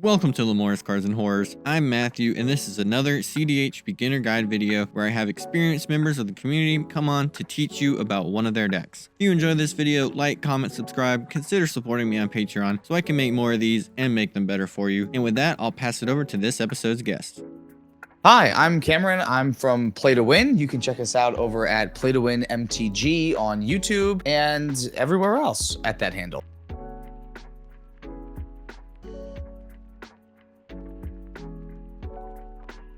Welcome to Lamore's Cards and Horrors. I'm Matthew, and this is another cEDH beginner guide video where I have experienced members of the community come on to teach you about one of their decks. If you enjoy this video, like, comment, subscribe, consider supporting me on Patreon so I can make more of these and make them better for you. And with that, I'll pass it over to this episode's guest. Hi, I'm Cameron. I'm from Play to Win. You can check us out over at Play to Win MTG on YouTube and everywhere else at that handle.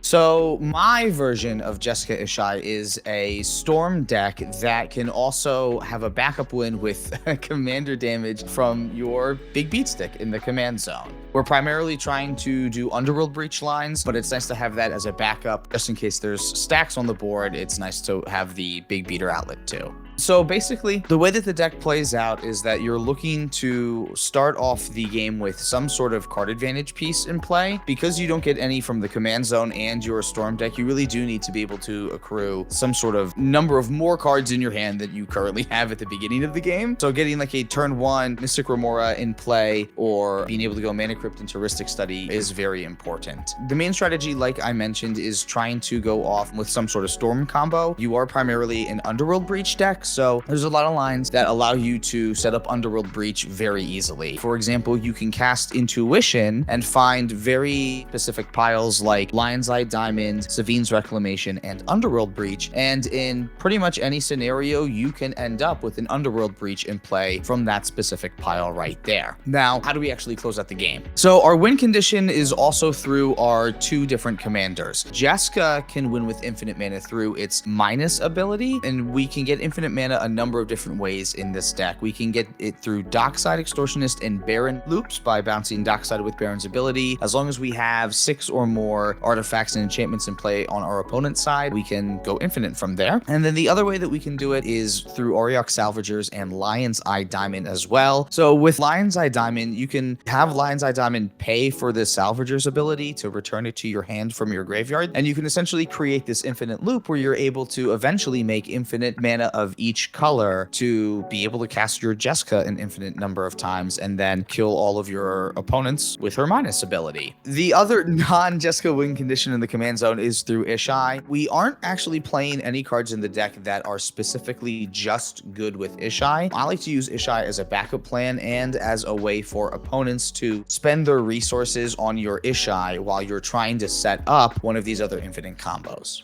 So my version of Jeska Ishai is a storm deck that can also have a backup win with commander damage from your big beat stick in the command zone. We're primarily trying to do Underworld Breach lines, but it's nice to have that as a backup just in case there's stacks on the board. It's nice to have the big beater outlet too. So basically, the way that the deck plays out is that you're looking to start off the game with some sort of card advantage piece in play. Because you don't get any from the command zone and your storm deck, you really do need to be able to accrue some sort of number of more cards in your hand that you currently have at the beginning of the game. So getting like a turn 1 Mystic Remora in play or being able to go Mana Crypt into Rhystic Study is very important. The main strategy, like I mentioned, is trying to go off with some sort of storm combo. You are primarily an Underworld Breach deck, so there's a lot of lines that allow you to set up Underworld Breach very easily. For example, you can cast Intuition and find very specific piles like Lion's Eye Diamond, Savine's Reclamation, and Underworld Breach, and in pretty much any scenario, you can end up with an Underworld Breach in play from that specific pile right there. Now, how do we actually close out the game? So our win condition is also through our 2 different commanders. Jeska can win with infinite mana through its minus ability, and we can get infinite mana a number of different ways in this deck. We can get it through Dockside, Extortionist, and Baron loops by bouncing Dockside with Baron's ability. As long as we have 6 or more artifacts and enchantments in play on our opponent's side, we can go infinite from there. And then the other way that we can do it is through Auriok Salvagers and Lion's Eye Diamond as well. So with Lion's Eye Diamond, you can have Lion's Eye Diamond pay for the Salvager's ability to return it to your hand from your graveyard, and you can essentially create this infinite loop where you're able to eventually make infinite mana of each color to be able to cast your Jeska an infinite number of times and then kill all of your opponents with her minus ability. The other non-Jeska win condition in the command zone is through Ishai. We aren't actually playing any cards in the deck that are specifically just good with Ishai. I like to use Ishai as a backup plan and as a way for opponents to spend their resources on your Ishai while you're trying to set up one of these other infinite combos.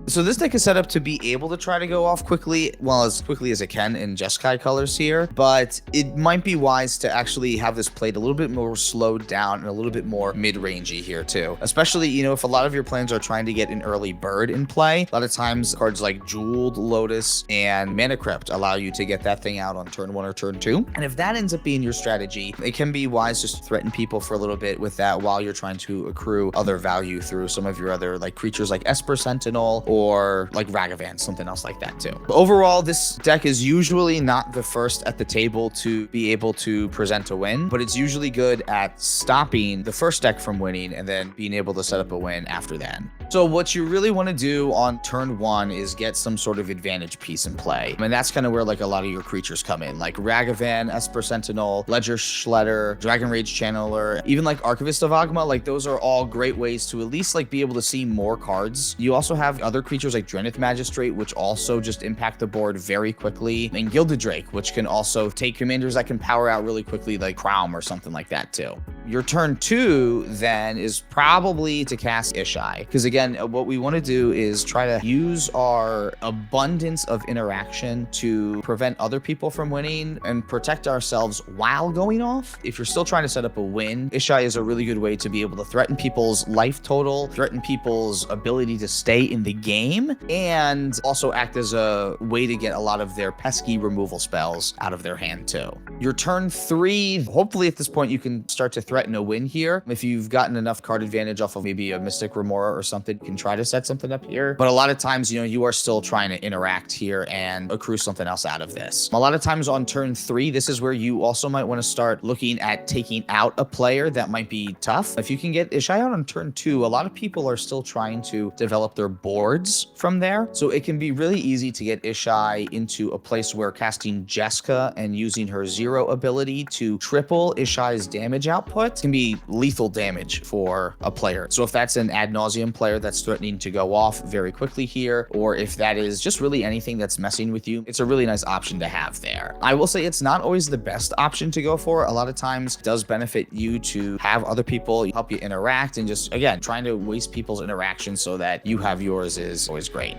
So this deck is set up to be able to try to go off quickly, well, as quickly as it can in Jeskai colors here, but it might be wise to actually have this played a little bit more slowed down and a little bit more mid-rangey here too. Especially, you know, if a lot of your plans are trying to get an early bird in play, a lot of times cards like Jeweled Lotus and Mana Crypt allow you to get that thing out on turn 1 or turn 2. And if that ends up being your strategy, it can be wise just to threaten people for a little bit with that while you're trying to accrue other value through some of your other like creatures like Esper Sentinel or like Ragavan, something else like that too. But overall, this deck is usually not the first at the table to be able to present a win, but it's usually good at stopping the first deck from winning and then being able to set up a win after that. So what you really want to do on turn 1 is get some sort of advantage piece in play. And that's kind of where like a lot of your creatures come in, like Ragavan, Esper Sentinel, Ledger Shredder, Dragon Rage Channeler, even like Archivist of Agma. Like those are all great ways to at least like be able to see more cards. You also have other creatures like Drenith Magistrate, which also just impact the board very quickly, and Gilded Drake, which can also take commanders that can power out really quickly, like Crown or something like that too. Your turn 2 then is probably to cast Ishai, because again, what we want to do is try to use our abundance of interaction to prevent other people from winning and protect ourselves while going off. If you're still trying to set up a win, Ishai is a really good way to be able to threaten people's life total, threaten people's ability to stay in the game, and also act as a way to get a lot of their pesky removal spells out of their hand too. Your turn 3, hopefully at this point you can start to threaten a win here. If you've gotten enough card advantage off of maybe a Mystic Remora or something, you can try to set something up here. But a lot of times, you know, you are still trying to interact here and accrue something else out of this. A lot of times on turn 3, this is where you also might want to start looking at taking out a player that might be tough. If you can get Ishai out on turn 2, a lot of people are still trying to develop their board cards from there. So it can be really easy to get Ishai into a place where casting Jeska and using her 0 ability to triple Ishai's damage output can be lethal damage for a player. So if that's an ad nauseum player that's threatening to go off very quickly here, or if that is just really anything that's messing with you, it's a really nice option to have there. I will say it's not always the best option to go for. A lot of times it does benefit you to have other people help you interact, and just, again, trying to waste people's interactions so that you have yours is always great.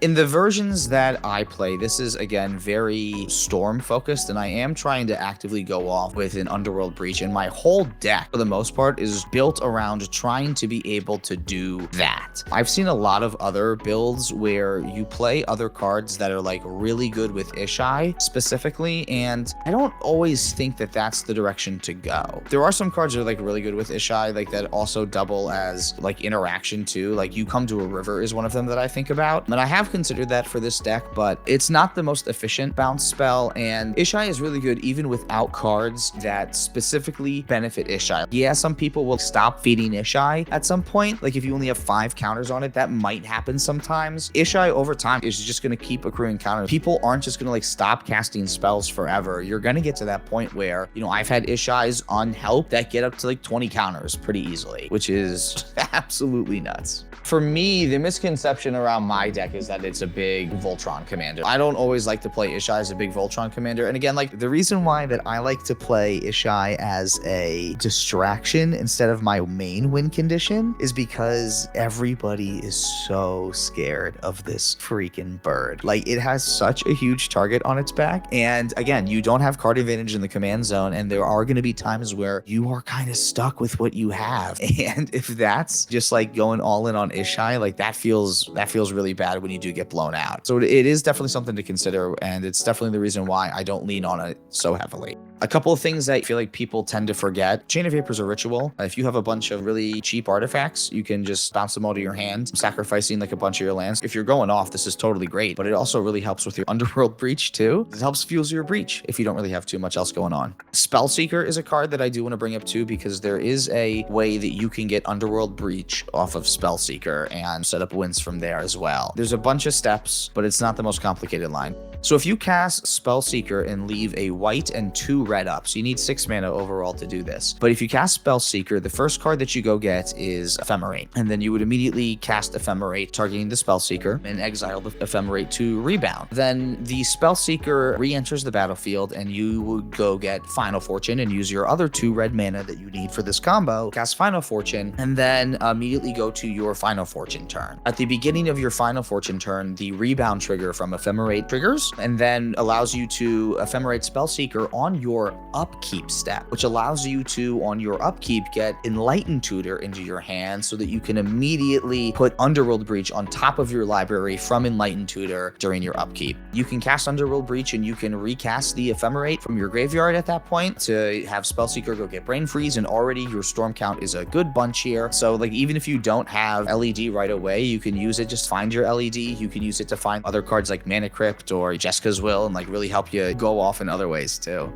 In the versions that I play, this is, again, very storm focused, and I am trying to actively go off with an Underworld Breach, and my whole deck, for the most part, is built around trying to be able to do that. I've seen a lot of other builds where you play other cards that are like really good with Ishai specifically, and I don't always think that that's the direction to go. There are some cards that are like really good with Ishai, like that also double as like interaction too. Like You Come to a River is one of them that I think about, and I have considered that for this deck, but it's not the most efficient bounce spell, and Ishai is really good even without cards that specifically benefit Ishai. Yeah, some people will stop feeding Ishai at some point. Like if you only have 5 counters on it, that might happen sometimes. Ishai over time is just going to keep accruing counters. People aren't just going to like stop casting spells forever. You're going to get to that point where, you know, I've had Ishais on help that get up to like 20 counters pretty easily, which is absolutely nuts. For me, the misconception around my deck is that it's a big Voltron commander. I don't always like to play Ishai as a big Voltron commander. And again, like the reason why that I like to play Ishai as a distraction instead of my main win condition is because everybody is so scared of this freaking bird. Like it has such a huge target on its back. And again, you don't have card advantage in the command zone. And there are going to be times where you are kind of stuck with what you have. And if that's just like going all in on Ishai, like that feels really bad when you do get blown out. So it is definitely something to consider, and it's definitely the reason why I don't lean on it so heavily. A couple of things that I feel like people tend to forget. Chain of Vapor is a ritual. If you have a bunch of really cheap artifacts, you can just bounce them all to your hand, sacrificing like a bunch of your lands. If you're going off, this is totally great, but it also really helps with your Underworld Breach too. It helps fuel your breach if you don't really have too much else going on. Spellseeker is a card that I do want to bring up too, because there is a way that you can get Underworld Breach off of Spellseeker and set up wins from there as well. There's a bunch of steps, but it's not the most complicated line. So if you cast Spellseeker and leave a white and 2 red up, so you need 6 mana overall to do this. But if you cast Spellseeker, the first card that you go get is Ephemerate. And then you would immediately cast Ephemerate, targeting the Spellseeker, and exile the Ephemerate to rebound. Then the Spellseeker re-enters the battlefield, and you would go get Final Fortune and use your other 2 red mana that you need for this combo, cast Final Fortune, and then immediately go to your Final Fortune turn. At the beginning of your Final Fortune turn, the rebound trigger from Ephemerate triggers, and then allows you to Ephemerate Spellseeker on your upkeep step, which allows you to, on your upkeep, get Enlightened Tutor into your hand so that you can immediately put Underworld Breach on top of your library from Enlightened Tutor during your upkeep. You can cast Underworld Breach and you can recast the Ephemerate from your graveyard at that point to have Spellseeker go get Brain Freeze, and already your storm count is a good bunch here. So like even if you don't have LED right away, you can use it, just find your LED. You can use it to find other cards like Mana Crypt or Jeska's Will, and like really help you go off in other ways too.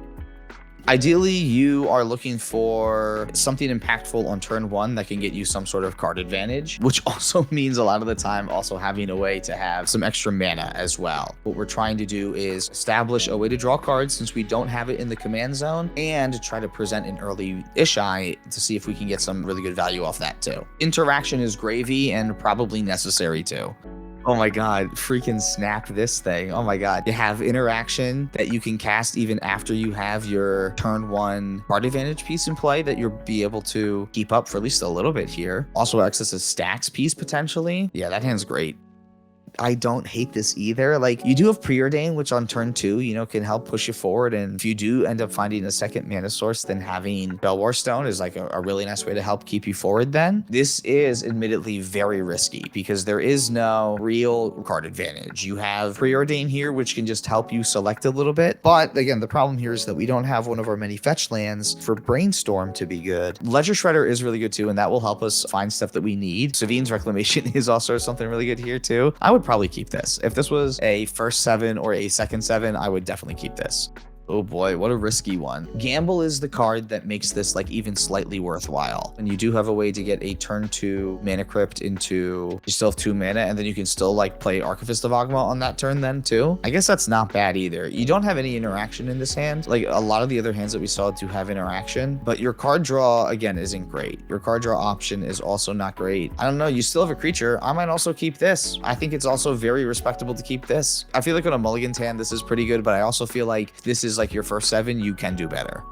Ideally, you are looking for something impactful on turn 1 that can get you some sort of card advantage, which also means a lot of the time also having a way to have some extra mana as well. What we're trying to do is establish a way to draw cards since we don't have it in the command zone, and try to present an early Ishai to see if we can get some really good value off that too. Interaction is gravy and probably necessary too. Oh my god, freaking snap this thing. Oh my god. You have interaction that you can cast even after you have your turn 1 card advantage piece in play that you'll be able to keep up for at least a little bit here. Also access a stacks piece potentially. Yeah, that hand's great. I don't hate this either. Like you do have Preordain, which on turn 2, you know, can help push you forward. And if you do end up finding a second mana source, then having Belwar Stone is like a really nice way to help keep you forward then. This is admittedly very risky because there is no real card advantage. You have Preordain here, which can just help you select a little bit. But again, the problem here is that we don't have one of our many fetch lands for Brainstorm to be good. Ledger Shredder is really good too, and that will help us find stuff that we need. Savine's Reclamation is also something really good here too. I would probably keep this. If this was a first 7 or a second 7, I would definitely keep this. Oh boy, what a risky one. Gamble is the card that makes this like even slightly worthwhile. And you do have a way to get a turn 2 mana crypt into, you still have 2 mana, and then you can still like play Archivist of Agma on that turn then too. I guess that's not bad either. You don't have any interaction in this hand. Like a lot of the other hands that we saw do have interaction, but your card draw again isn't great. Your card draw option is also not great. I don't know, you still have a creature. I might also keep this. I think it's also very respectable to keep this. I feel like on a Mulligan's hand, this is pretty good, but I also feel like this is like your first 7, you can do better.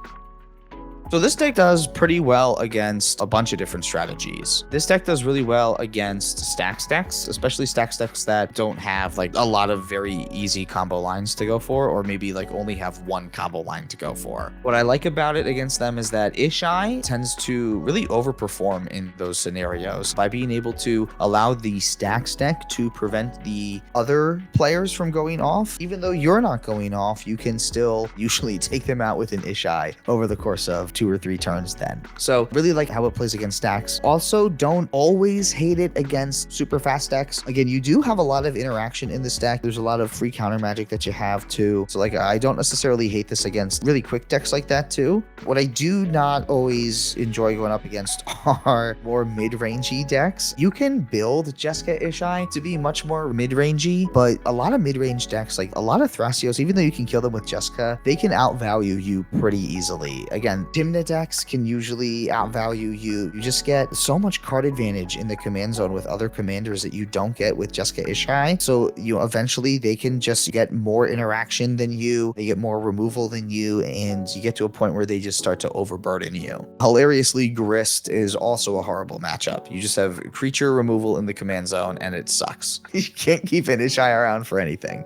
So this deck does pretty well against a bunch of different strategies. This deck does really well against stack decks, especially stack decks that don't have like a lot of very easy combo lines to go for, or maybe like only have one combo line to go for. What I like about it against them is that Ishai tends to really overperform in those scenarios by being able to allow the stacks deck to prevent the other players from going off. Even though you're not going off, you can still usually take them out with an Ishai over the course of 2 or 3 turns then. So really like how it plays against stacks. Also, don't always hate it against super fast decks. Again, you do have a lot of interaction in this deck. There's a lot of free counter magic that you have too. So like I don't necessarily hate this against really quick decks like that too. What I do not always enjoy going up against are more mid-rangey decks. You can build Jeska Ishai to be much more mid-rangey, but a lot of mid-range decks, like a lot of Thrasios, even though you can kill them with Jeska, they can outvalue you pretty easily. Again, Dimna decks can usually outvalue you. You just get so much card advantage in the command zone with other commanders that you don't get with Jeska Ishai. So, you know, eventually they can just get more interaction than you, they get more removal than you, and you get to a point where they just start to overburden you. Hilariously, Grist is also a horrible matchup. You just have creature removal in the command zone and it sucks. You can't keep an Ishai around for anything.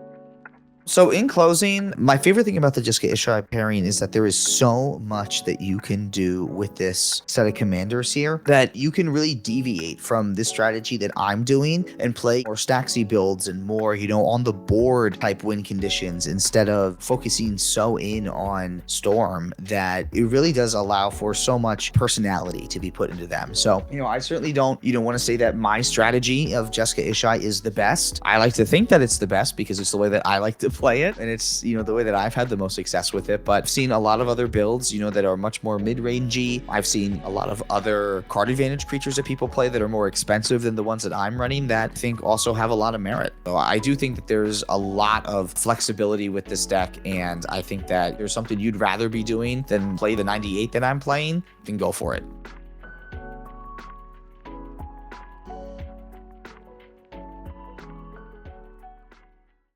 So in closing, my favorite thing about the Jeska Ishai pairing is that there is so much that you can do with this set of commanders here that you can really deviate from this strategy that I'm doing and play more stacksy builds and more, you know, on the board type win conditions instead of focusing so in on Storm that it really does allow for so much personality to be put into them. So, you know, I certainly don't, want to say that my strategy of Jeska Ishai is the best. I like to think that it's the best because it's the way that I like to play it, and it's the way that I've had the most success with it. But I've seen a lot of other builds that are much more mid-rangey. I've seen a lot of other card advantage creatures that people play that are more expensive than the ones that I'm running that I think also have a lot of merit. So I do think that there's a lot of flexibility with this deck, and I think that there's something you'd rather be doing than play the 98 that I'm playing, then go for it.